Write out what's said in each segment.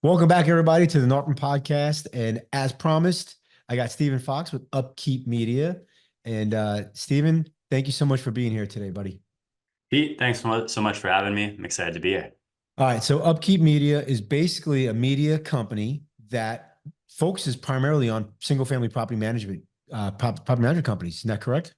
Welcome back, everybody, to the NARPM podcast. And as promised, I got Stephen Fox with Upkeep Media. And Stephen, thank you so much for being here today, buddy. Pete, thanks so much for having me. I'm excited to be here. All right. So, Upkeep Media is basically a media company that focuses primarily on single family property management, property management companies. Isn't that correct?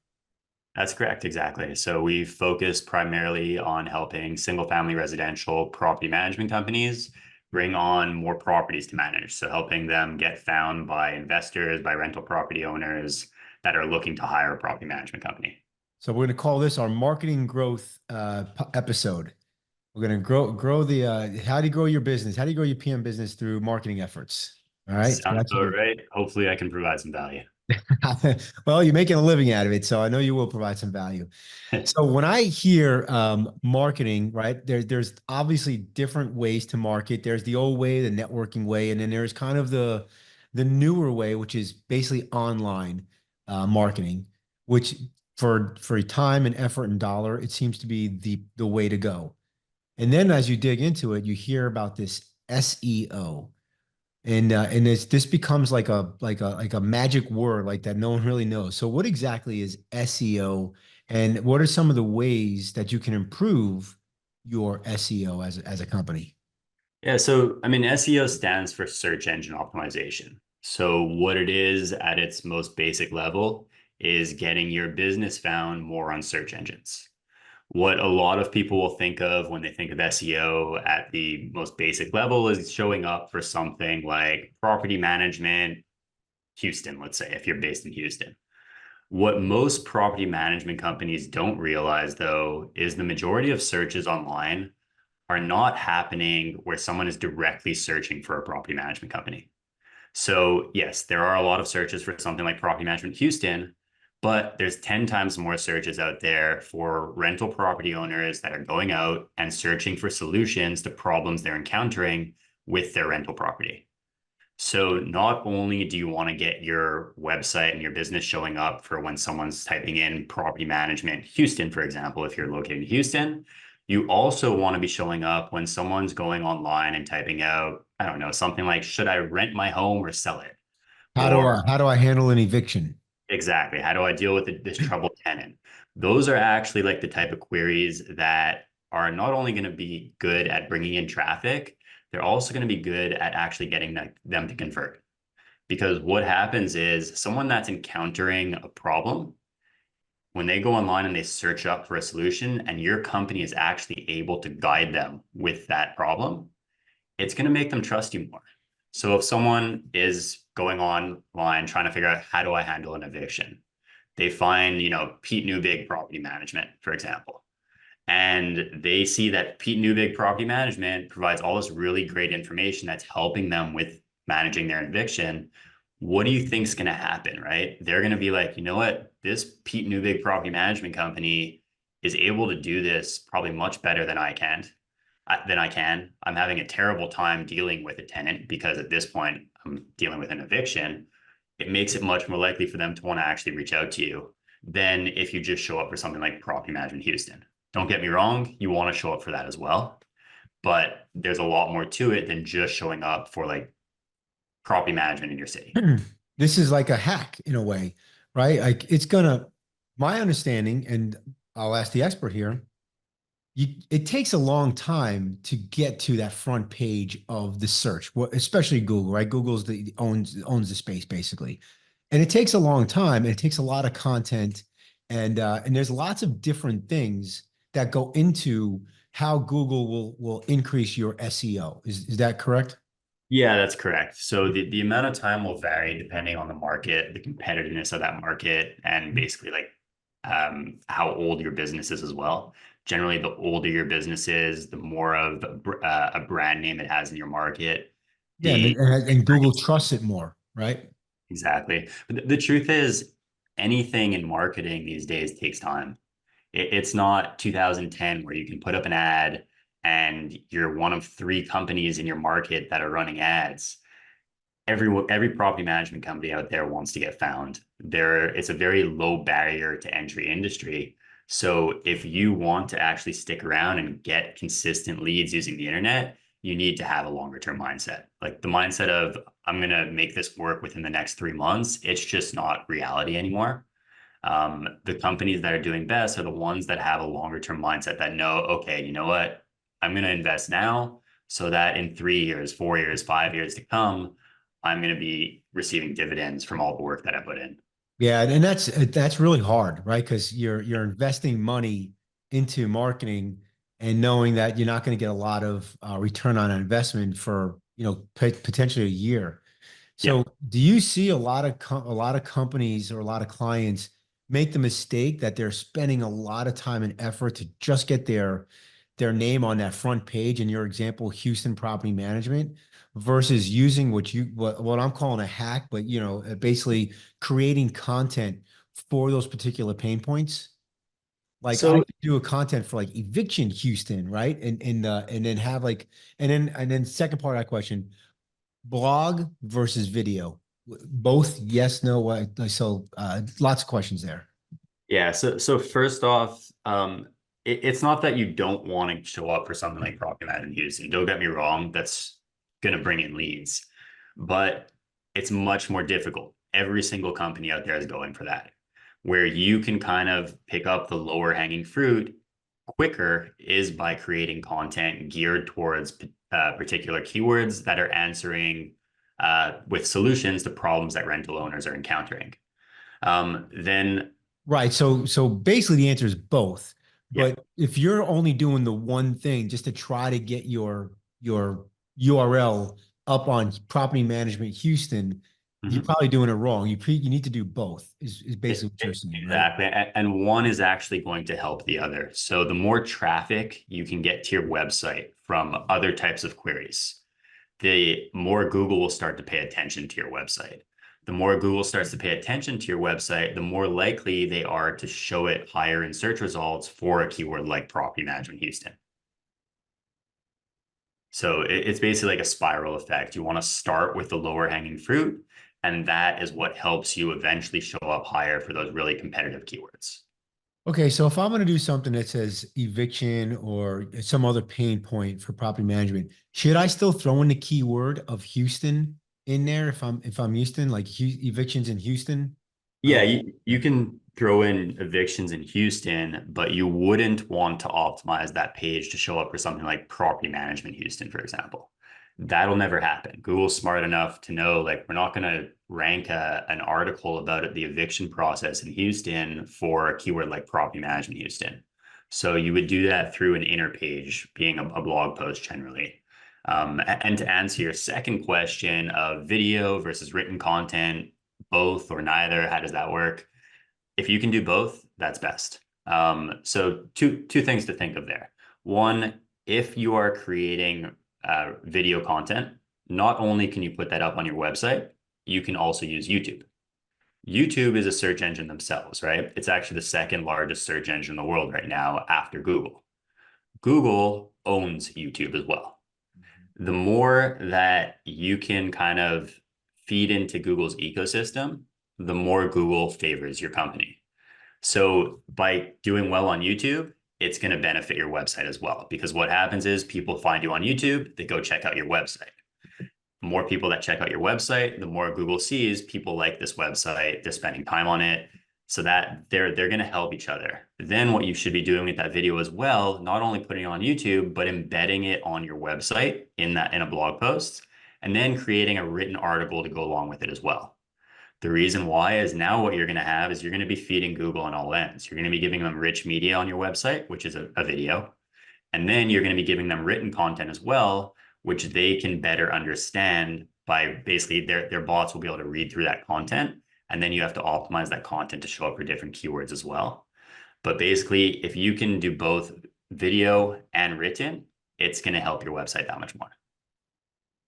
That's correct, exactly. So we focus primarily on helping single-family residential property management companies bring on more properties to manage. So helping them get found by investors, by rental property owners that are looking to hire a property management company. So, we're going to call this our marketing growth episode. We're going to grow the how do you grow your business? How do you grow your PM business through marketing efforts? All right. So Sounds that's about right. Hopefully I can provide some value. well, you're making a living out of it, so I know you will provide some value. So when I hear marketing, right, there's obviously different ways to market. There's the old way, the networking way, and then there's kind of the newer way, which is basically online marketing, which for time and effort and dollar, it seems to be the way to go. And then as you dig into it, you hear about this SEO. And this becomes like a magic word like that no one really knows. So what exactly is SEO, and what are some of the ways that you can improve your SEO as a company? Yeah, so I mean, SEO stands for search engine optimization. So what it is at its most basic level is getting your business found more on search engines. What a lot of people will think of when they think of SEO at the most basic level is showing up for something like property management, Houston, let's say, if you're based in Houston. What most property management companies don't realize, though, is the majority of searches online are not happening where someone is directly searching for a property management company. So, yes, there are a lot of searches for something like property management Houston, but there's 10 times more searches out there for rental property owners that are going out and searching for solutions to problems they're encountering with their rental property. So not only do you want to get your website and your business showing up for when someone's typing in property management Houston, for example, if you're located in Houston, you also want to be showing up when someone's going online and typing out, I don't know, something like, should I rent my home or sell it? Or How do I handle an eviction? exactly, how do I deal with this troubled tenant? Those are actually like the type of queries that are not only going to be good at bringing in traffic, they're also going to be good at actually getting them to convert. Because what happens is someone that's encountering a problem, when they go online and they search up for a solution and your company is actually able to guide them with that problem, it's going to make them trust you more. So if someone is going online trying to figure out how do I handle an eviction, they find, Pete Newbig Property Management, for example, and they see that Pete Newbig Property Management provides all this really great information that's helping them with managing their eviction. What do you think is going to happen, right? They're going to be like, you know what? This Pete Newbig Property Management company is able to do this probably much better than I can. I'm having a terrible time dealing with a tenant because at this point I'm dealing with an eviction. It makes it much more likely for them to want to actually reach out to you than if you just show up for something like property management Houston. Don't get me wrong, you want to show up for that as well, but there's a lot more to it than just showing up for like property management in your city. This is like a hack in a way, right? Like my understanding, and I'll ask the expert here. It takes a long time to get to that front page of the search, especially Google, right? Owns the space basically, and it takes a long time. And it takes a lot of content, and there's lots of different things that go into how Google will increase your SEO. Is that correct? Yeah, that's correct. So the amount of time will vary depending on the market, the competitiveness of that market, and basically like how old your business is as well. Generally, the older your business is, the more of a brand name it has in your market. Yeah, The and Google trusts it more, right? Exactly. But the truth is, anything in marketing these days takes time. It's not 2010 where you can put up an ad and you're one of three companies in your market that are running ads. Every property management company out there wants to get found. It's a very low barrier to entry industry. So if you want to actually stick around and get consistent leads using the internet, you need to have a longer term mindset. Like the mindset of, I'm going to make this work within the next 3 months, it's just not reality anymore. The companies that are doing best are the ones that have a longer term mindset that know, okay, you know what? I'm going to invest now so that in 3 years, 4 years, 5 years to come, I'm going to be receiving dividends from all the work that I put in. Yeah, and that's really hard, right? Because you're investing money into marketing and knowing that you're not going to get a lot of return on investment for, potentially a year. Yeah. So, do you see a lot of companies or a lot of clients make the mistake that they're spending a lot of time and effort to just get their name on that front page, in your example, Houston Property Management, versus using what I'm calling a hack, but basically creating content for those particular pain points? Like I So could do a content for like eviction Houston, right? And then have like and then second part of that question, blog versus video. Both yes, no, what? So lots of questions there. yeah, so first off, it's not that you don't want to show up for something like Rocket Lab in Houston. Don't get me wrong, that's gonna bring in leads, but it's much more difficult. Every single company out there is going for that. Where you can kind of pick up the lower hanging fruit quicker is by creating content geared towards particular keywords that are answering with solutions to problems that rental owners are encountering. Then Right. So basically the answer is both. yeah. But if you're only doing the one thing just to try to get your URL up on Property Management Houston, you're Mhm. probably doing it wrong. You need to do both, is basically what you're saying, right? Exactly. And one is actually going to help the other. So the more traffic you can get to your website from other types of queries, the more Google will start to pay attention to your website. The more Google starts to pay attention to your website, the more likely they are to show it higher in search results for a keyword like property management Houston. So it's basically like a spiral effect. You want to start with the lower hanging fruit, and that is what helps you eventually show up higher for those really competitive keywords. Okay, so if I'm going to do something that says eviction or some other pain point for property management, should I still throw in the keyword of Houston in there if I'm Houston, like evictions in Houston? Yeah, Uh, you can throw in evictions in Houston, but you wouldn't want to optimize that page to show up for something like property management Houston, for example. That'll never happen. Google's smart enough to know like we're not going to rank an article about it, the eviction process in Houston for a keyword like property management Houston. So you would do that through an inner page, being a blog post generally. And to answer your second question of video versus written content, both or neither? How does that work? If you can do both, that's best. So two things to think of there. One, if you are creating video content, not only can you put that up on your website, you can also use YouTube. YouTube is a search engine themselves, right? It's actually the second largest search engine in the world right now after Google. Google owns YouTube as well. The more that you can kind of feed into Google's ecosystem, the more Google favors your company. So by doing well on YouTube, it's going to benefit your website as well. Because what happens is people find you on YouTube, they go check out your website. The more people that check out your website, the more Google sees people like this website, they're spending time on it. So that they're going to help each other. Then what you should be doing with that video as well, not only putting it on YouTube, but embedding it on your website in a blog post, and then creating a written article to go along with it as well. The reason why is now what you're going to have is you're going to be feeding Google on all ends. You're going to be giving them rich media on your website, which is a video. And then you're going to be giving them written content as well, which they can better understand by basically their bots will be able to read through that content. And then you have to optimize that content to show up for different keywords as well. But basically, if you can do both video and written, it's going to help your website that much more.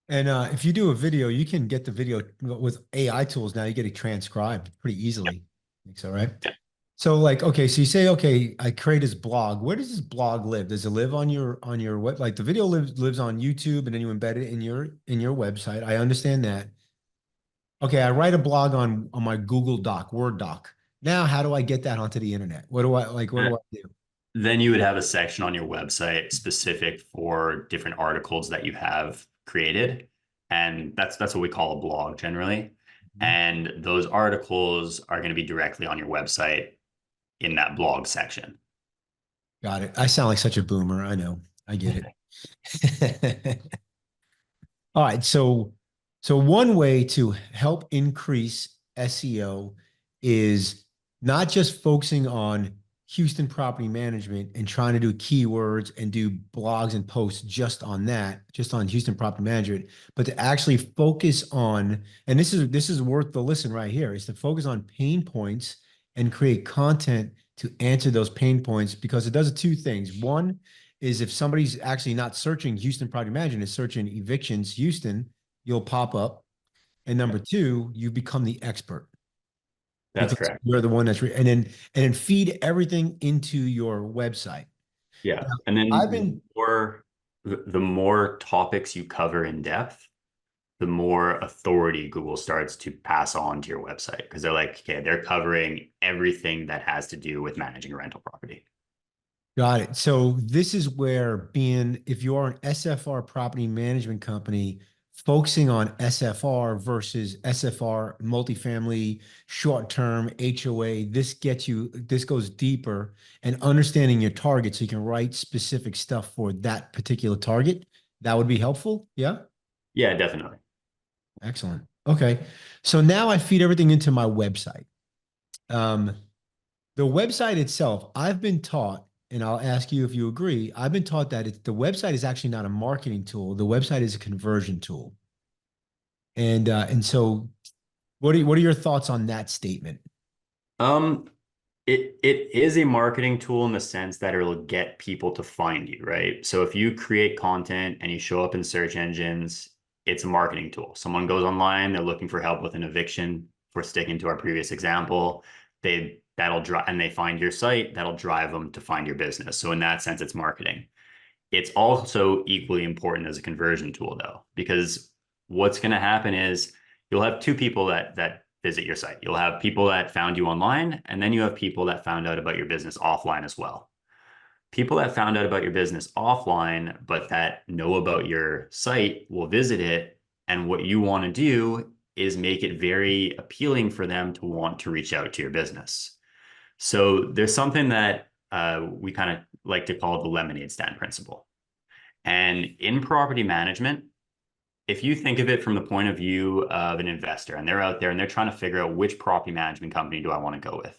and if you do a video, you can get the video with AI tools now. You get it transcribed pretty easily. Thanks, all right. Yeah. So like, okay, so you say, okay, I create this blog. Where does this blog live? Does it live on your web? Like the video lives on YouTube, and then you embed it in your website. I understand that. Okay, I write a blog on my Google Doc, Word doc. Now, how do I get that onto the internet? What do I like? What do I do? Then you would have a section on your website specific for different articles that you have created. And that's what we call a blog generally. Mhm. And those articles are going to be directly on your website in that blog section. Got it. I sound like such a boomer. I know. I get it. All right. So one way to help increase SEO is not just focusing on Houston property management and trying to do keywords and do blogs and posts just on that, just on Houston property management, but to actually focus on, and this is worth the listen right here, is to focus on pain points and create content to answer those pain points because it does two things. One is if somebody's actually not searching Houston property management, is searching evictions Houston, you'll pop up. And number two, you become the expert That's because correct. you're the one and then feed everything into your website. Yeah. Now, And I've then been the more topics you cover in depth, the more authority Google starts to pass on to your website because they're like, okay, they're covering everything that has to do with managing a rental property. got it. So this is where being, if you are an SFR property management company, focusing on SFR versus SFR multifamily, short-term HOA, this goes deeper and understanding your target so you can write specific stuff for that particular target. That would be helpful. Yeah. Yeah, definitely. Excellent. Okay. So now I feed everything into my website. Um, the website itself, I've been taught, and I'll ask you if you agree, I've been taught that the website is actually not a marketing tool. The website is a conversion tool. And so what are your thoughts on that statement? Um, it is a marketing tool in the sense that it'll get people to find you, right? So if you create content and you show up in search engines, it's a marketing tool. Someone goes online, they're looking for help with an eviction. If we're sticking to our previous example, that'll drive and they find your site, that'll drive them to find your business. So in that sense, it's marketing. It's also equally important as a conversion tool, though, because what's going to happen is you'll have two people that visit your site. You'll have people that found you online, and then you have people that found out about your business offline as well. People that found out about your business offline, but that know about your site will visit it. And what you want to do is make it very appealing for them to want to reach out to your business. So there's something that we kind of like to call the lemonade stand principle. And in property management, if you think of it from the point of view of an investor and they're out there and they're trying to figure out which property management company do I want to go with,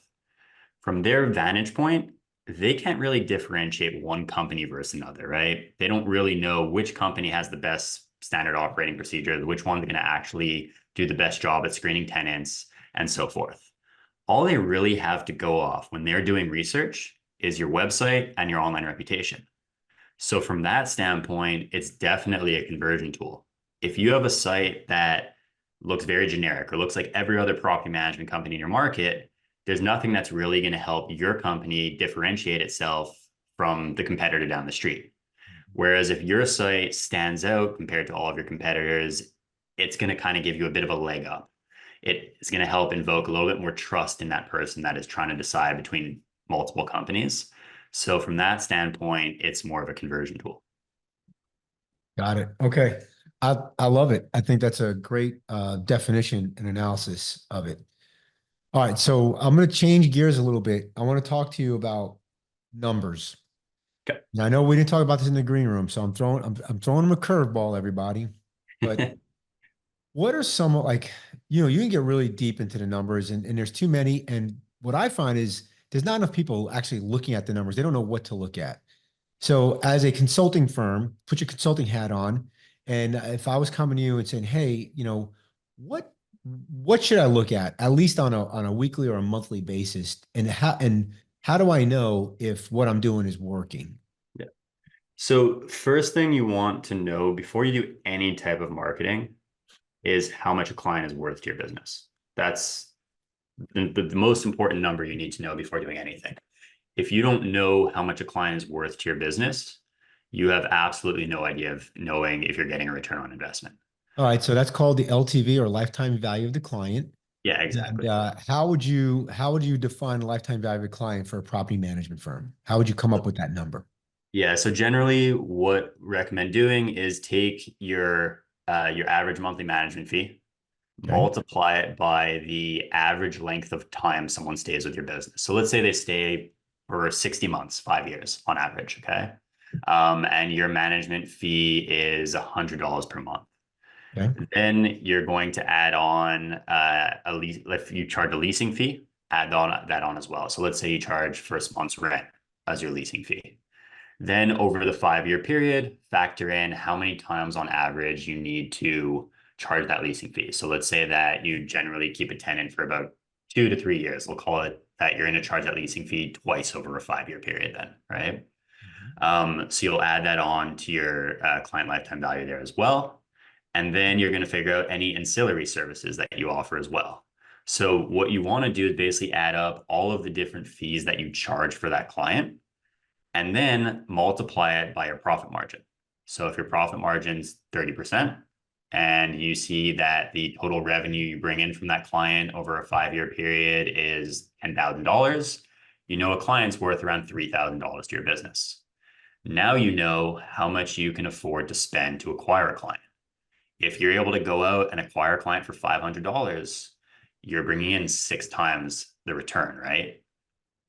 from their vantage point, they can't really differentiate one company versus another, right? They don't really know which company has the best standard operating procedures, which one's going to actually do the best job at screening tenants, and so forth. All they really have to go off when they're doing research is your website and your online reputation. So from that standpoint, it's definitely a conversion tool. If you have a site that looks very generic or looks like every other property management company in your market, there's nothing that's really going to help your company differentiate itself from the competitor down the street. Whereas if your site stands out compared to all of your competitors, it's going to kind of give you a bit of a leg up. It's going to help invoke a little bit more trust in that person that is trying to decide between multiple companies. So from that standpoint, it's more of a conversion tool. Got it. Okay. I love it. I think that's a great definition and analysis of it. All right. So I'm going to change gears a little bit. I want to talk to you about numbers. Okay. Now, I know we didn't talk about this in the green room, so I'm throwing them a curveball, everybody. But what are some like, you can get really deep into the numbers and there's too many. And what I find is there's not enough people actually looking at the numbers. They don't know what to look at. So as a consulting firm, put your consulting hat on. And if I was coming to you and saying, hey, what what should I look at least on a weekly or a monthly basis? And how do I know if what I'm doing is working? Yeah. So first thing you want to know before you do any type of marketing is how much a client is worth to your business. That's the most important number you need to know before doing anything. If you don't know how much a client is worth to your business, you have absolutely no idea of knowing if you're getting a return on investment. All right, so that's called the LTV or lifetime value of the client. Yeah, And exactly. how would you define lifetime value of a client for a property management firm? How would you come up with that number? Yeah, so generally what recommend doing is take your average monthly management fee, Okay. multiply it by the average length of time someone stays with your business. So let's say they stay for 60 months, 5 years on average, okay? And your management fee is $100 per month. Okay. Then you're going to add on a lease. If you charge a leasing fee, add on that on as well. So let's say you charge first month's rent as your leasing fee. Then over the 5 year period, factor in how many times on average you need to charge that leasing fee. So let's say that you generally keep a tenant for about 2 to 3 years. We'll call it that you're going to charge that leasing fee twice over a 5 year period then, right? Mhm. So you'll add that on to your client lifetime value there as well. And then you're going to figure out any ancillary services that you offer as well. So what you want to do is basically add up all of the different fees that you charge for that client and then multiply it by your profit margin. So if your profit margin's 30% and you see that the total revenue you bring in from that client over a 5 year period is $10,000, you know a client's worth around $3,000 to your business. Now you know how much you can afford to spend to acquire a client. If you're able to go out and acquire a client for $500, you're bringing in 6 times the return, right?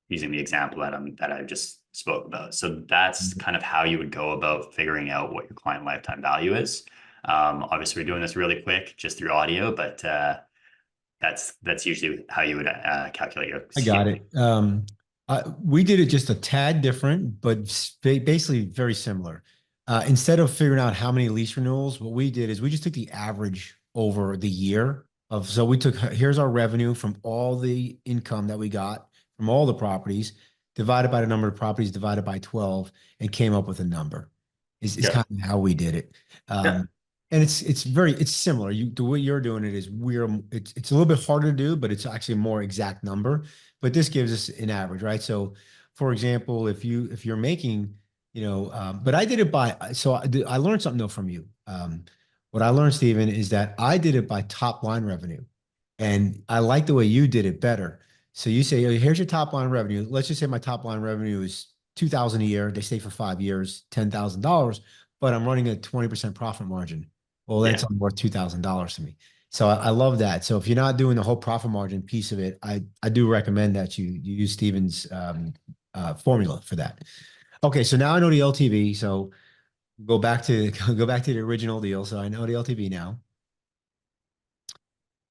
Using the example that I just spoke about. So that's kind of how you would go about figuring out what your client lifetime value is. Obviously, we're doing this really quick just through audio, but that's usually how you would calculate your I got ceiling. it. We did it just a tad different, but basically very similar. Instead of figuring out how many lease renewals, what we did is we just took the average over the year of, so we took, here's our revenue from all the income that we got from all the properties, divided by the number of properties, divided by 12, and came up with a number. Is Yeah, kind of how we did it. yeah, And it's similar. The way you're doing it is it's a little bit harder to do, but it's actually a more exact number. But this gives us an average, right? So, for example, if you're making, but I did it by, so I learned something though from you. What I learned, Stephen, is that I did it by top line revenue, and I like the way you did it better. So you say, "Oh, here's your top line revenue. Let's just say my top line revenue is 2,000 a year. They stay for 5 years, $10,000, but I'm running a 20% profit margin. Well, that's yeah. only worth $2,000 to me. So I love that. So if you're not doing the whole profit margin piece of it, I do recommend that you use Steven's formula for that. Okay, so now I know the LTV. So go back to go back to the original deal. So I know the LTV now.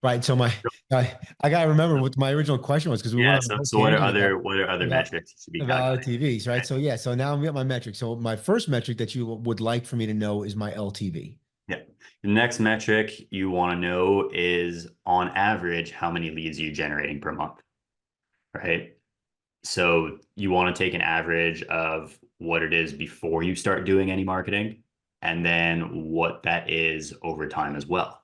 Right. So I gotta remember what my original question was because we went Yeah. on a So, whole so what are tangent other about metrics you should be about calculating? LTVs, right? Right. So yeah, so now I'm at my metric. So my first metric that you would like for me to know is my LTV. Yeah. The next metric you want to know is on average, how many leads are you generating per month, right? So you want to take an average of what it is before you start doing any marketing and then what that is over time as well.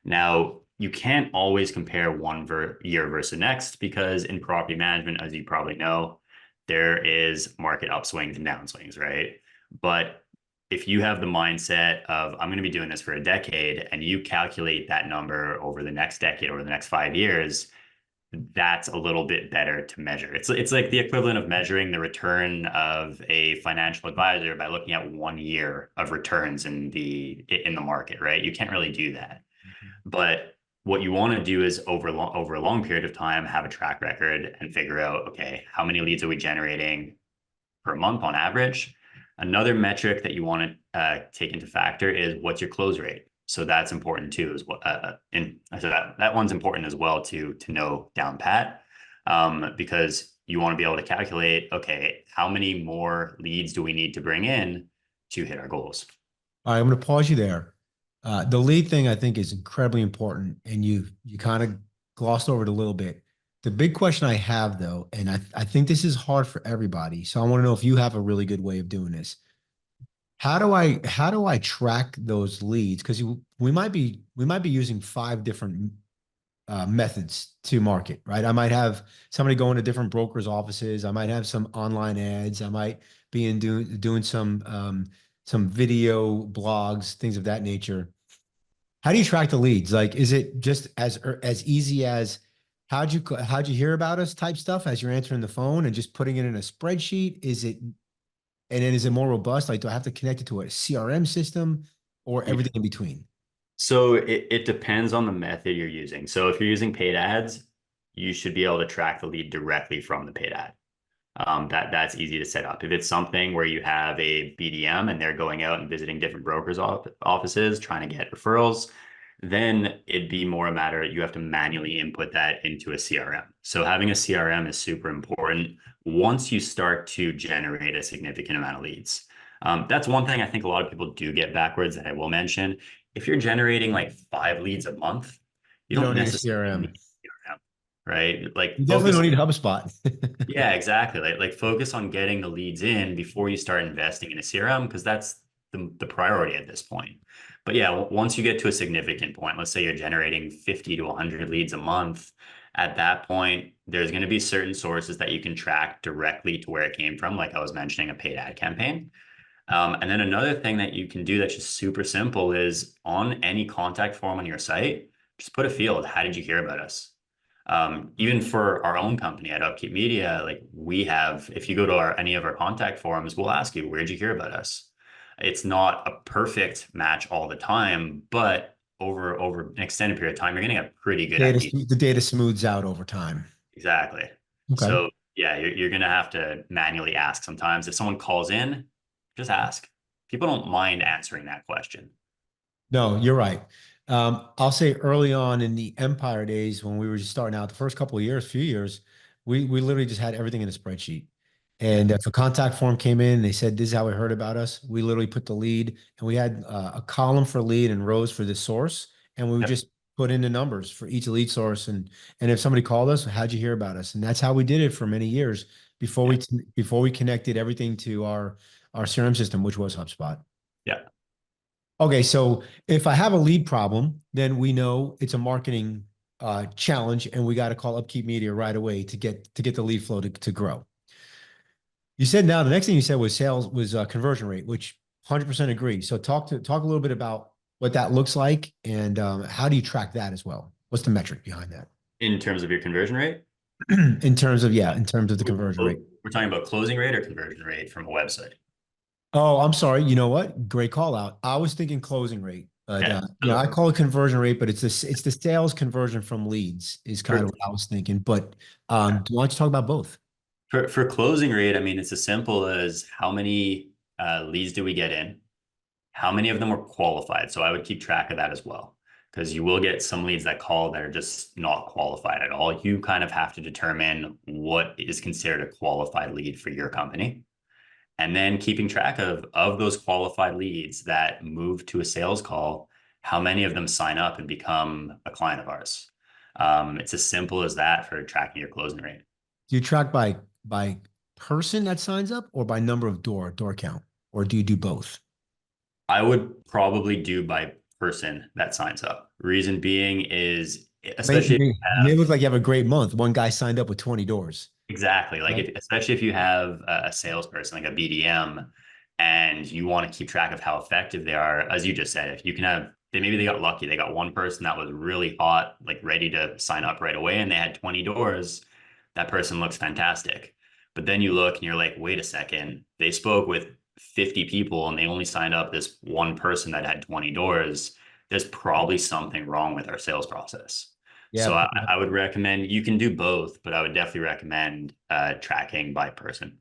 Now, you can't always compare one year versus the next because in property management, as you probably know, there is market upswings and downswings, right? But if you have the mindset of I'm going to be doing this for a decade and you calculate that number over the next decade or the next 5 years, that's a little bit better to measure. It's like the equivalent of measuring the return of a financial advisor by looking at 1 year of returns in the market, right? You can't really do that. But what you want to do is over a long period of time have a track record and figure out, okay, how many leads are we generating per month on average? Another metric that you want to take into factor is what's your close rate. So that's important too, as well. And so that one's important as well to know down pat, because you want to be able to calculate, okay, how many more leads do we need to bring in to hit our goals? All right, I'm going to pause you there. The lead thing I think is incredibly important, and you kind of glossed over it a little bit. The big question I have though, and I think this is hard for everybody, so I want to know if you have a really good way of doing this. How do I track those leads? Because we might be using five different methods to market, right? I might have somebody going to different brokers' offices. I might have some online ads. I might be doing some video blogs, things of that nature. How do you track the leads? Like, is it just as easy as how'd you hear about us type stuff as you're answering the phone and just putting it in a spreadsheet? Is it and then is it more robust? Like, do I have to connect it to a CRM system or everything in between? So it depends on the method you're using. So if you're using paid ads, you should be able to track the lead directly from the paid ad. That's easy to set up. If it's something where you have a BDM and they're going out and visiting different brokers' offices trying to get referrals, then it'd be more a matter you have to manually input that into a CRM. So having a CRM is super important once you start to generate a significant amount of leads. That's one thing I think a lot of people do get backwards that I will mention. If you're generating like 5 leads a month, you You don't don't need a necessarily CRM. need a CRM, right? You Like definitely focus. don't need HubSpot. Yeah, exactly. Like focus on getting the leads in before you start investing in a CRM because that's the priority at this point. But yeah, once you get to a significant point, let's say you're generating 50 to 100 leads a month, at that point, there's going to be certain sources that you can track directly to where it came from, like I was mentioning, a paid ad campaign. And then another thing that you can do that's just super simple is on any contact form on your site, just put a field. How did you hear about us? Even for our own company at Upkeep Media, like we have, if you go to any of our contact forums, we'll ask you, where'd you hear about us? It's not a perfect match all the time, but over an extended period of time, you're getting a pretty good idea. The data smooths out over time. Exactly. Okay. So yeah, you're gonna have to manually ask sometimes. If someone calls in, just ask. People don't mind answering that question. No, you're right. I'll say early on in the Empire days when we were just starting out, the first couple of years, few years, we literally just had everything in a spreadsheet. Yeah. And if a contact form came in, they said, "This is how we heard about us." We literally put the lead, and we had a column for lead and rows for the source, and we would Yep. just put in the numbers for each lead source. And if somebody called us, how'd you hear about us? And that's how we did it for many years Yeah. before we connected everything to our CRM system, which was HubSpot. Yeah. Okay, so if I have a lead problem, then we know it's a marketing challenge, and we got to call Upkeep Media right away to get the lead flow to grow. You said now the next thing you said was sales was conversion rate, which 100% agree. So talk a little bit about what that looks like and how do you track that as well? What's the metric behind that In terms of your conversion rate, in terms of in terms of the conversion rate? we're talking about closing rate or conversion rate from a website. Oh, I'm sorry. You know what? Great call out. I was thinking closing rate, but Okay. I So call it conversion rate, but it's the sales conversion from leads is kind for of what I was thinking. But yeah. why don't you talk about both? For closing rate, I mean, it's as simple as how many leads do we get in? How many of them were qualified? So I would keep track of that as well, because you will get some leads that call that are just not qualified at all. You kind of have to determine what is considered a qualified lead for your company. And then keeping track of those qualified leads that move to a sales call, how many of them sign up and become a client of ours. It's as simple as that for tracking your closing rate. Do you track by person that signs up or by number of door count, or do you do both? I would probably do by person that signs up. Reason being is, especially if you You may have look like you have a great month. One guy signed up with 20 doors, exactly like right? if especially if you have a salesperson like a BDM and you want to keep track of how effective they are, as you just said, if you can have maybe they got lucky, they got one person that was really hot, like ready to sign up right away, and they had 20 doors. That person looks fantastic. But then you look and you're like, wait a second, they spoke with 50 people and they only signed up this one person that had 20 doors. There's probably something wrong with our sales process. So Yeah. I would recommend you can do both, but I would definitely recommend tracking by person.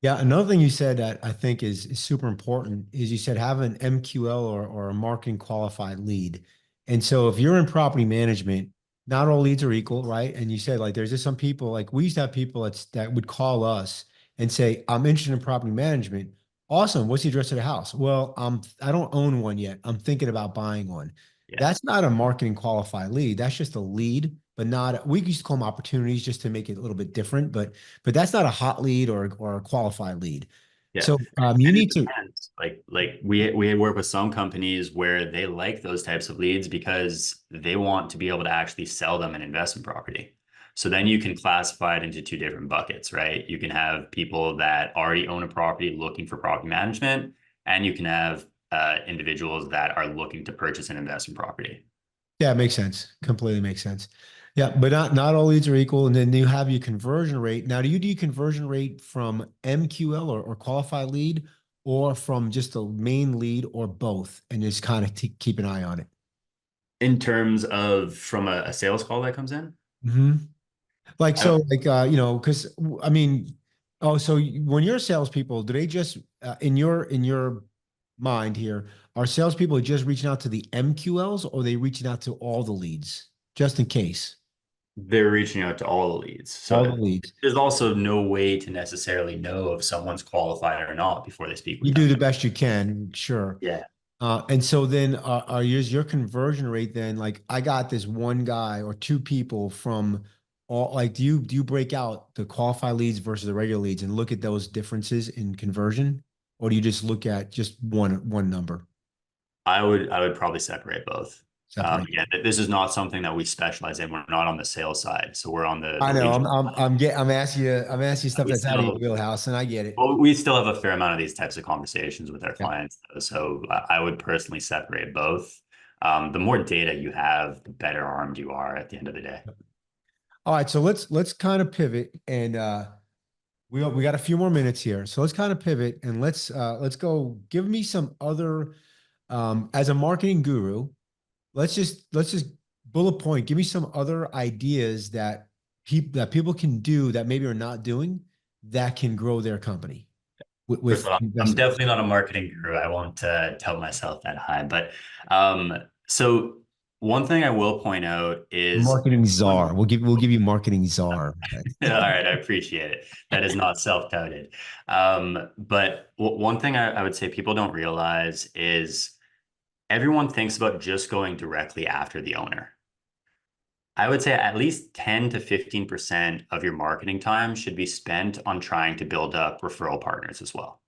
Yeah, another thing you said that I think is super important is you said have an MQL or a marketing qualified lead. And so if you're in property management, not all leads are equal, right? And you said like there's just some people like we used to have people that would call us and say, "I'm interested in property management. Awesome. What's the address of the house?" Well, I don't own one yet. I'm thinking about buying one. Yeah. That's not a marketing qualified lead. That's just a lead, but not we used to call them opportunities just to make it a little bit different, but that's not a hot lead or a qualified lead. Yeah. So you And it need to depends. Like we work with some companies where they like those types of leads because they want to be able to actually sell them an investment property. So then you can classify it into two different buckets, right? You can have people that already own a property looking for property management, and you can have individuals that are looking to purchase an investment property. Yeah, it makes sense. Completely makes sense. Yeah, but not all leads are equal. And then you have your conversion rate. Now, do you do conversion rate from MQL or qualified lead or from just the main lead or both and just kind of keep an eye on it? In terms of from a sales call that comes in, Hmm. Like, I, so like, because I mean, oh, so when you're salespeople, do they just, in your mind here, are salespeople just reaching out to the MQLs or are they reaching out to all the leads just in case? they're reaching out to all the leads. All the So leads. there's also no way to necessarily know if someone's qualified or not before they speak You with do them. the best you can, sure. Yeah. And so then are your conversion rate then like I got this one guy or two people from all like do you break out the qualified leads versus the regular leads and look at those differences in conversion? Or do you just look at just one number? I would probably separate both. Separate. Again, this is not something that we specialize in. We're not on the sales side, so we're on the I know lead. I'm asking you stuff We that's out of your still wheelhouse and I get it. well, we still have a fair amount of these types of conversations with our Yeah. clients, though. So I would personally separate both. The more data you have, the better armed you are at the end of the day. All right, so let's kind of pivot and we got a few more minutes here. So let's kind of pivot and let's go give me some other as a marketing guru, let's just bullet point, give me some other ideas that people can do that maybe are not doing that can grow their company First with of all, I'm investment. definitely not a marketing guru. I won't tell myself that high. But so one thing I will point out is Marketing czar. one. We'll give you marketing czar. All right, I appreciate it. That is not self-touted. But one thing I would say people don't realize is everyone thinks about just going directly after the owner. I would say at least 10 to 15% of your marketing time should be spent on trying to build up referral partners as well.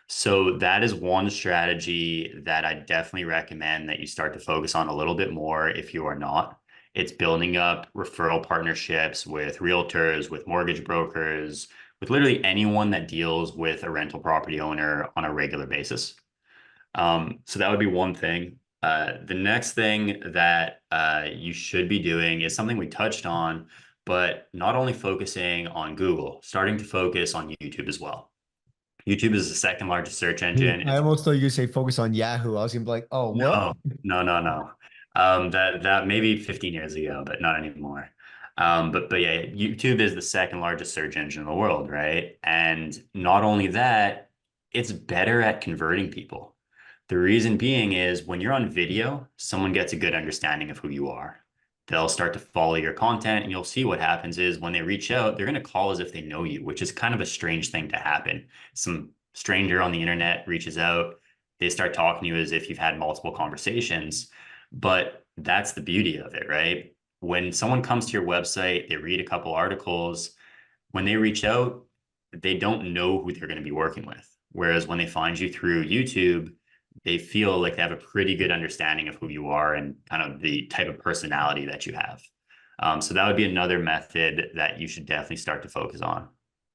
So that is one strategy that I definitely recommend that you start to focus on a little bit more if you are not. It's building up referral partnerships with realtors, with mortgage brokers, with literally anyone that deals with a rental property owner on a regular basis. So that would be one thing. The next thing that you should be doing is something we touched on, but not only focusing on Google, starting to focus on YouTube as well. YouTube is the second largest search engine. I It's almost thought you say focus on Yahoo. I was gonna be like, oh, what? no, no, no, no. That maybe 15 years ago, but not anymore. But yeah, YouTube is the second largest search engine in the world, right? And not only that, it's better at converting people. The reason being is when you're on video, someone gets a good understanding of who you are. They'll start to follow your content, and you'll see what happens is when they reach out, they're going to call as if they know you, which is kind of a strange thing to happen. Some stranger on the internet reaches out, they start talking to you as if you've had multiple conversations. But that's the beauty of it, right? When someone comes to your website, they read a couple articles, when they reach out, they don't know who they're going to be working with. Whereas when they find you through YouTube, they feel like they have a pretty good understanding of who you are and kind of the type of personality that you have. So that would be another method that you should definitely start to focus on.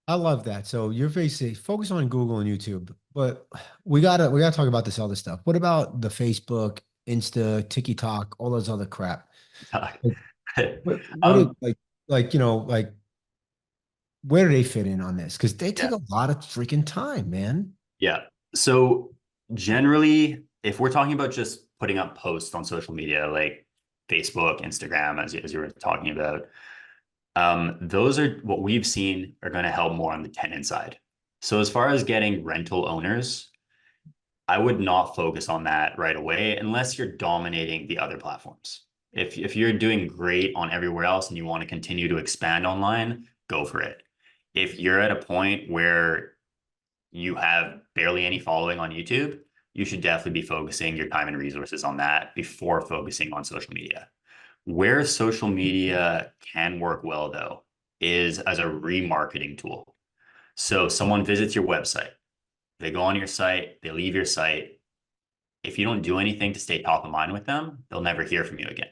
I love that. So you're basically focus on Google and YouTube, but we gotta talk about this other stuff. What about the Facebook, Insta, TikTok, all those other crap? Like, what is um, like like where do they fit in on this? Because they yeah, take a lot of freaking time, man. yeah. So generally, if we're talking about just putting up posts on social media like Facebook, Instagram, as you were talking about, those are what we've seen are going to help more on the tenant side. So as far as getting rental owners, I would not focus on that right away unless you're dominating the other platforms. If you're doing great on everywhere else and you want to continue to expand online, go for it. If you're at a point where you have barely any following on YouTube, you should definitely be focusing your time and resources on that before focusing on social media. Where social media can work well, though, is as a remarketing tool. So someone visits your website, they go on your site, they leave your site. If you don't do anything to stay top of mind with them, they'll never hear from you again.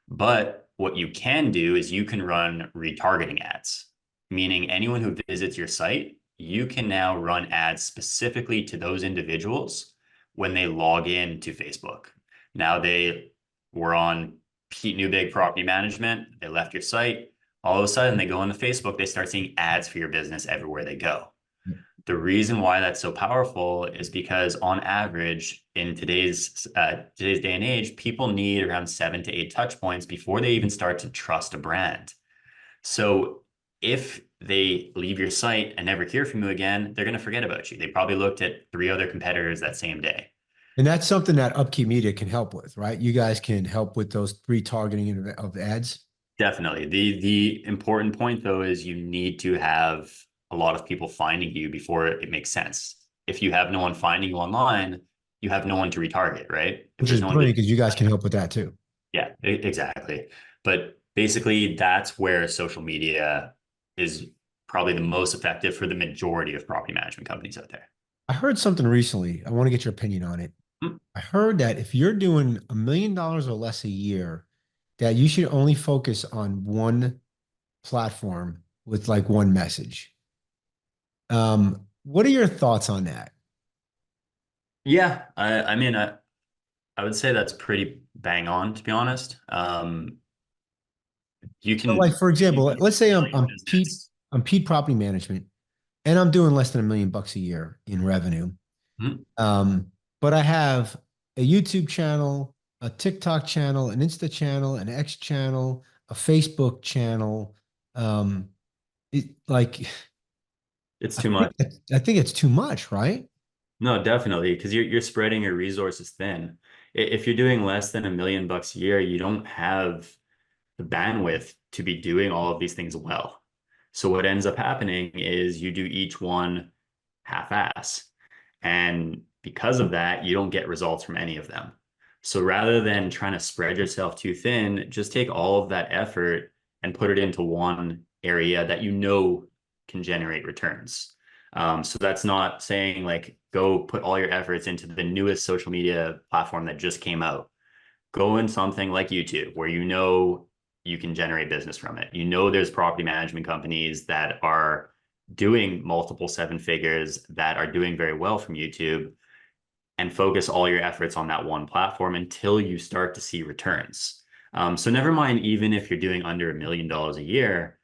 But what you can do is you can run retargeting ads, meaning anyone who visits your site, you can now run ads specifically to those individuals when they log in to Facebook. Now they were on Pete Newbig Property Management. They left your site. All of a sudden, they go into Facebook. They start seeing ads for your business everywhere they go. The reason why that's so powerful is because on average in today's day and age, people need around 7 to 8 touch points before they even start to trust a brand. So if they leave your site and never hear from you again, they're going to forget about you. They probably looked at 3 other competitors that same day. And that's something that Upkeep Media can help with, right? You guys can help with those retargeting of ads. Definitely. The important point though is you need to have a lot of people finding you before it makes sense. If you have no one finding you online, you have no one to retarget, right? If Which there's is no one brilliant because you guys visiting, can help with that too. yeah, exactly. But basically, that's where social media is probably the most effective for the majority of property management companies out there. I heard something recently. I want to get your opinion on it. Hmm. I heard that if you're doing $1 million or less a year, that you should only focus on one platform with like one message. What are your thoughts on that? Yeah, I mean, I would say that's pretty bang on, to be honest. You But like can for you example, can let's say scale your business. I'm Pete Property Management, and I'm doing less than $1 million a year in revenue. Hmm. Um, but I have a YouTube channel, a TikTok channel, an Insta channel, an X channel, a Facebook channel. Um, like It's I too think much. I think it's too much, right? No, definitely, because you're spreading your resources thin. If you're doing less than $1 million a year, you don't have the bandwidth to be doing all of these things well. So what ends up happening is you do each one half-ass. And because of that, you don't get results from any of them. So rather than trying to spread yourself too thin, just take all of that effort and put it into one area that you know can generate returns. So that's not saying like go put all your efforts into the newest social media platform that just came out. Go in something like YouTube where you know you can generate business from it. You know there's property management companies that are doing multiple 7 figures that are doing very well from YouTube, and focus all your efforts on that one platform until you start to see returns. So never mind, even if you're doing under $1 million a year,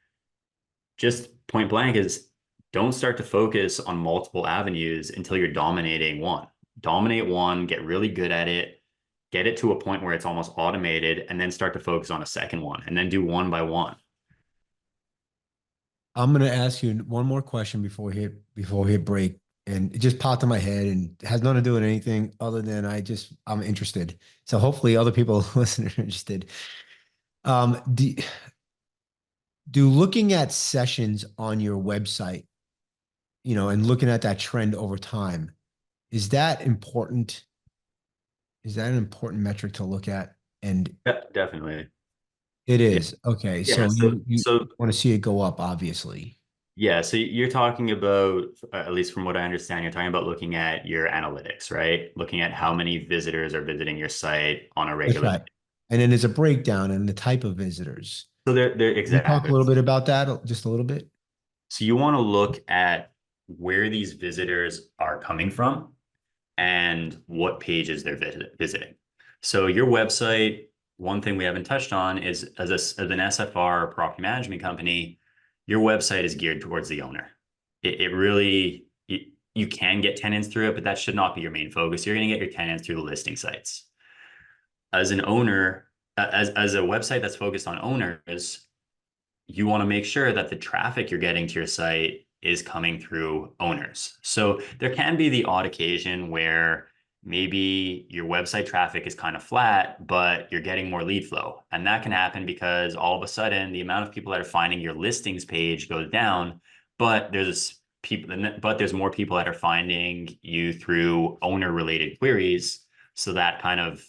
just point blank is don't start to focus on multiple avenues until you're dominating one. Dominate one, get really good at it, get it to a point where it's almost automated, and then start to focus on a second one, and then do one by one. I'm gonna ask you one more question before we hit break, and it just popped in my head and has nothing to do with anything other than I'm interested. So hopefully other people listening are interested. Do looking at sessions on your website, and looking at that trend over time, is that important? Is that an important metric to look at? And Yeah, definitely. it Yeah. is. Okay. Yeah. So So, you so want to see it go up, obviously. yeah. So you're talking about, at least from what I understand, you're talking about looking at your analytics, right? Looking at how many visitors are visiting your site on a That's regular. right. And then there's a breakdown in the type of visitors. So they're Can you talk a exactly. little bit about that, just a little bit? So you want to look at where these visitors are coming from and what pages they're visiting. So your website, one thing we haven't touched on is as an SFR or property management company, your website is geared towards the owner. It really, you can get tenants through it, but that should not be your main focus. You're going to get your tenants through the listing sites. As an owner, as a website that's focused on owners, you want to make sure that the traffic you're getting to your site is coming through owners. So there can be the odd occasion where maybe your website traffic is kind of flat, but you're getting more lead flow. And that can happen because all of a sudden the amount of people that are finding your listings page goes down, but there's more people that are finding you through owner related queries. So that kind of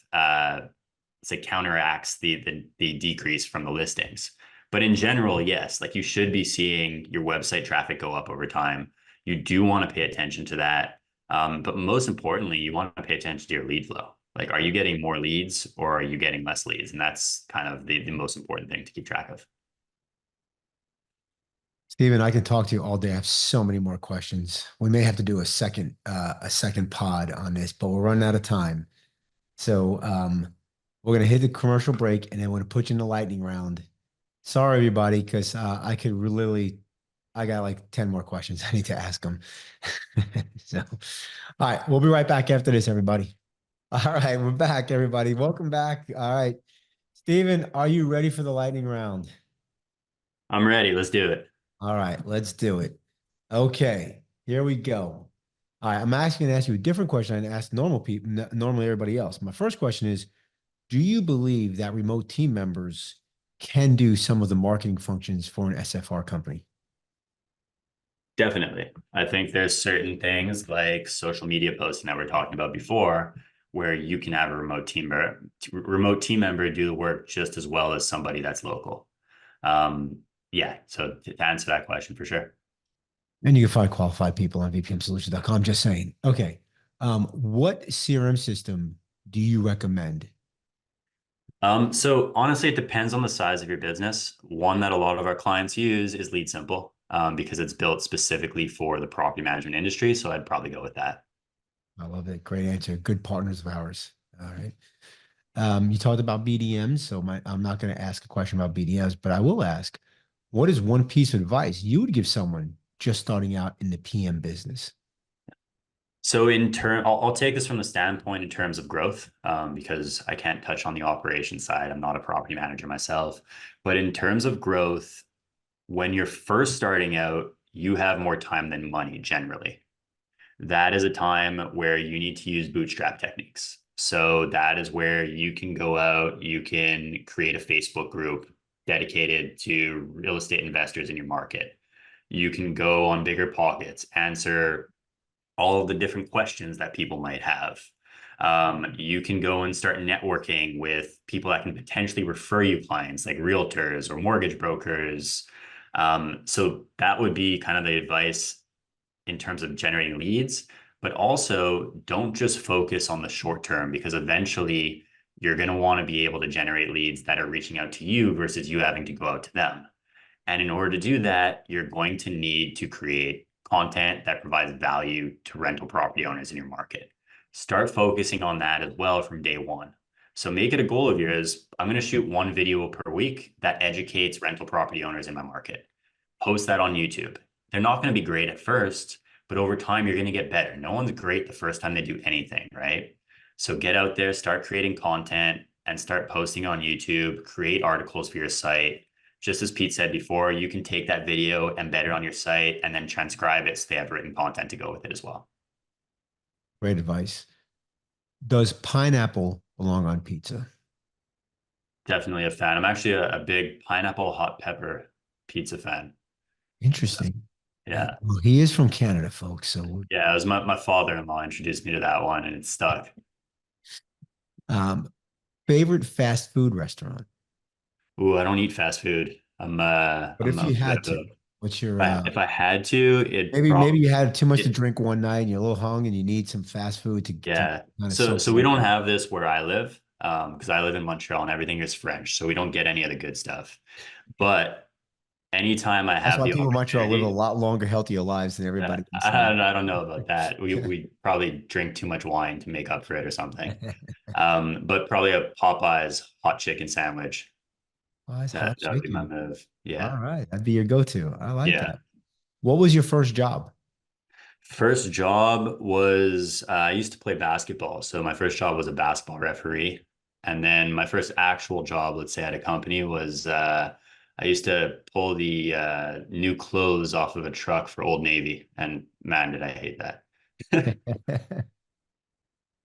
say counteracts the decrease from the listings. But in general, yes, like you should be seeing your website traffic go up over time. You do want to pay attention to that. But most importantly, you want to pay attention to your lead flow. Like, are you getting more leads or are you getting less leads? And that's kind of the most important thing to keep track of. Steven, I can talk to you all day. I have so many more questions. We may have to do a second pod on this, but we're running out of time. So we're gonna hit the commercial break and then we're gonna put you in the lightning round. Sorry, everybody, because I could literally, I got like 10 more questions I need to ask them. So, all right, we'll be right back after this, everybody. All right, we're back, everybody. Welcome back. All right, Steven, are you ready for the lightning round? I'm ready. Let's do it. All right, let's do it. Okay, here we go. All right, I'm actually going to ask you a different question than I ask normal people, normally everybody else. My first question is, do you believe that remote team members can do some of the marketing functions for an SFR company? Definitely. I think there's certain things like social media posting that we're talking about before, where you can have a remote team member do the work just as well as somebody that's local. Um, yeah. So to answer that question for sure. And you can find qualified people on vpmsolutions.com. Just saying. Okay. What CRM system do you recommend? So honestly, it depends on the size of your business. One that a lot of our clients use is Lead Simple, because it's built specifically for the property management industry. So I'd probably go with that. I love it. Great answer. Good partners of ours. All right. You talked about BDMs, so I'm not going to ask a question about BDMs, but I will ask, what is one piece of advice you would give someone just starting out in the PM business? So I'll take this from the standpoint in terms of growth, because I can't touch on the operation side. I'm not a property manager myself, but in terms of growth, when you're first starting out, you have more time than money generally. That is a time where you need to use bootstrap techniques. So that is where you can go out, you can create a Facebook group dedicated to real estate investors in your market. You can go on Bigger Pockets, answer all of the different questions that people might have. You can go and start networking with people that can potentially refer you clients like realtors or mortgage brokers. So that would be kind of the advice in terms of generating leads, but also don't just focus on the short term because eventually you're going to want to be able to generate leads that are reaching out to you versus you having to go out to them. And in order to do that, you're going to need to create content that provides value to rental property owners in your market. Start focusing on that as well from day one. So make it a goal of yours. I'm going to shoot one video per week that educates rental property owners in my market. Post that on YouTube. They're not going to be great at first, but over time, you're going to get better. No one's great the first time they do anything, right? So get out there, start creating content and start posting on YouTube, create articles for your site. Just as Pete said before, you can take that video, embed it on your site, and then transcribe it so they have written content to go with it as well. Great advice. Does pineapple belong on pizza? Definitely a fan. I'm actually a big pineapple hot pepper pizza fan. Interesting. Yeah. Well, he is from Canada, folks. So, Yeah. It was my father-in-law introduced me to that one and it stuck. um, favorite fast food restaurant? Ooh, I don't eat fast food. But I'm if a you bit had of to, a what's your if I had to, it maybe probably you had too much to it, drink one night and you're a little hung and you need some fast food to yeah. kind of So soak we you don't up. have this where I live, because I live in Montreal and everything is French, so we don't get any of the good stuff. But anytime I That's have why the people in Montreal live a opportunity, lot longer, healthier lives than everybody inside. I don't know about that. We probably drink too much wine to make up for it or something. But probably a Popeyes hot chicken sandwich. Oh, it's hot That would be my chicken. move. All Yeah. right. That'd be your go-to. I like Yeah. that. What was your first job? First job was I used to play basketball. So my first job was a basketball referee. And then my first actual job, let's say at a company, was I used to pull the new clothes off of a truck for Old Navy. And man, did I hate that.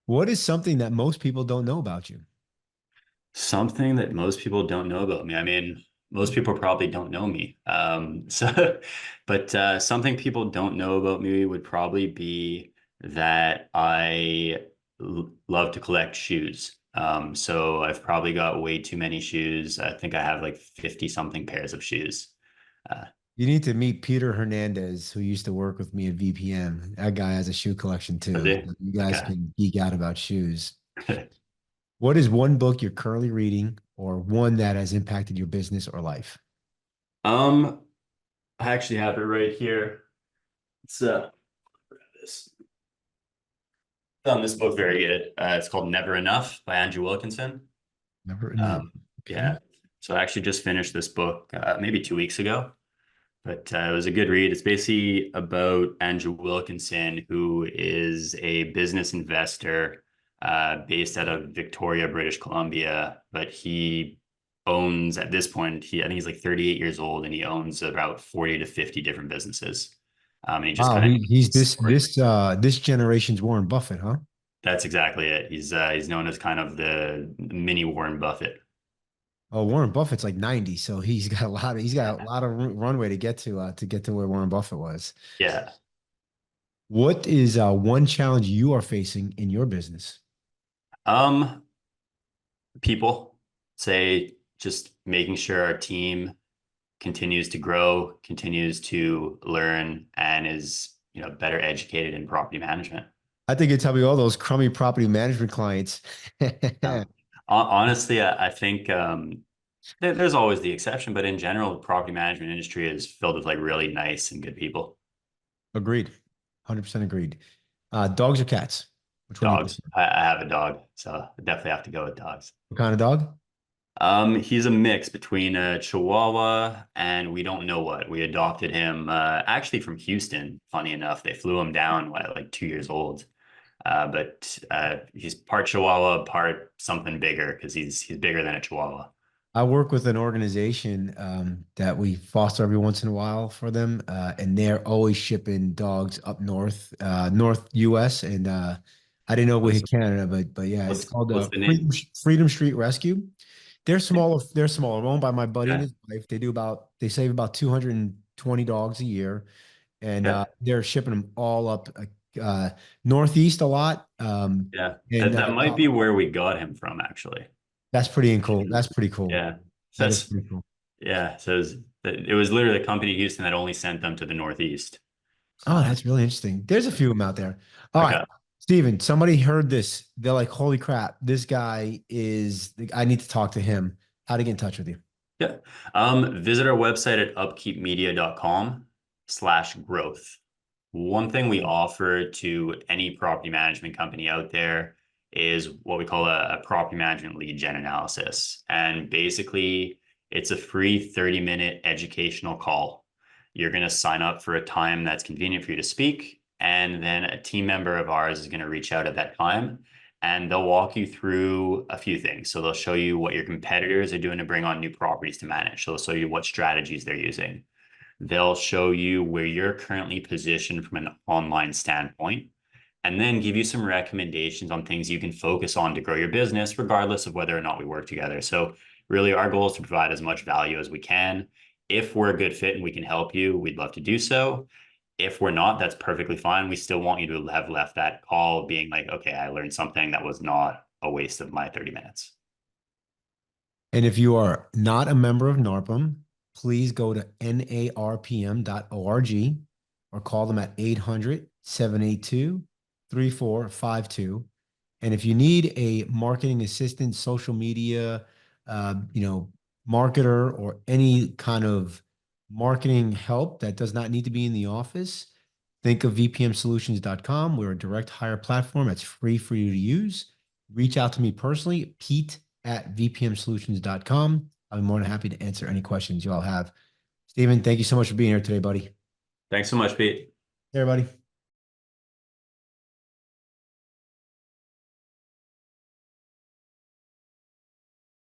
What is something that most people don't know about you? Something that most people don't know about me. I mean, most people probably don't know me. But something people don't know about me would probably be that I love to collect shoes. So I've probably got way too many shoes. I think I have like 50 something pairs of shoes. Uh, You need to meet Peter Hernandez, who used to work with me at VPM. That guy has a shoe collection I too. do. You guys Okay. can geek out about shoes. What is one book you're currently reading or one that has impacted your business or life? Um, I actually have it right here. It's this found this book very good. It's called Never Enough by Andrew Wilkinson. Never enough. Um, Okay. yeah. So I actually just finished this book maybe 2 weeks ago, but it was a good read. It's basically about Andrew Wilkinson, who is a business investor based out of Victoria, British Columbia, but he owns at this point, I think he's like 38 years old and he owns about 40 to 50 different businesses. And he just Wow, kind of he's his story. this generation's Warren Buffett, huh? That's exactly it. He's known as kind of the mini Warren Buffett. Oh, Warren Buffett's like 90, so he's got a lot of runway to get to where Warren Buffett was. Yeah. What is one challenge you are facing in your business? Um, People say just making sure our team continues to grow, continues to learn, and is, better educated in property management. I think it's probably all those crummy property management clients. Honestly, I think there's always the exception, but in general, the property management industry is filled with like really nice and good people. Agreed. 100% agreed. Dogs or cats? Which one do you Dogs. prefer? I have a dog, so I definitely have to go with dogs. What kind of dog? He's a mix between a Chihuahua and we don't know what. We adopted him actually from Houston. Funny enough, they flew him down at like 2 years old. But he's part Chihuahua, part something bigger because he's bigger than a Chihuahua. I work with an organization that we foster every once in a while for them, and they're always shipping dogs up north, North U.S. And I didn't know we What's hit Canada, but yeah, it's called what's the name? Freedom Street Rescue. They're smaller. They're smaller. Owned by my buddy and Yeah, his wife. They save about 220 dogs a year, and yeah, they're shipping them all up northeast a lot. yeah. And That might be where we got him from, actually. that's pretty cool. That's pretty cool. Yeah. So That is that's pretty cool. yeah. So it was literally a company in Houston that only sent them to the Northeast. Oh, So that's really interesting. There's a few of them out there. All right, okay. Steven, somebody heard this. They're like, holy crap, I need to talk to him. How to get in touch with you. Yeah. Visit our website at upkeepmedia.com/growth. One thing we offer to any property management company out there is what we call a property management lead gen analysis. And basically, it's a free 30-minute educational call. You're going to sign up for a time that's convenient for you to speak. And then a team member of ours is going to reach out at that time and they'll walk you through a few things. So they'll show you what your competitors are doing to bring on new properties to manage. So they'll show you what strategies they're using. They'll show you where you're currently positioned from an online standpoint, and then give you some recommendations on things you can focus on to grow your business, regardless of whether or not we work together. So really our goal is to provide as much value as we can. If we're a good fit and we can help you, we'd love to do so. If we're not, that's perfectly fine. We still want you to have left that call being like, okay, I learned something that was not a waste of my 30 minutes. And if you are not a member of NARPM, please go to narpm.org or call them at 800-782-3452. And if you need a marketing assistant, social media, you know, marketer, or any kind of marketing help that does not need to be in the office, think of vpmsolutions.com. We're a direct hire platform that's free for you to use. Reach out to me personally, pete@vpmsolutions.com. I'm more than happy to answer any questions you all have. Steven, thank you so much for being here today, buddy. Thanks so much, Pete. Hey, everybody.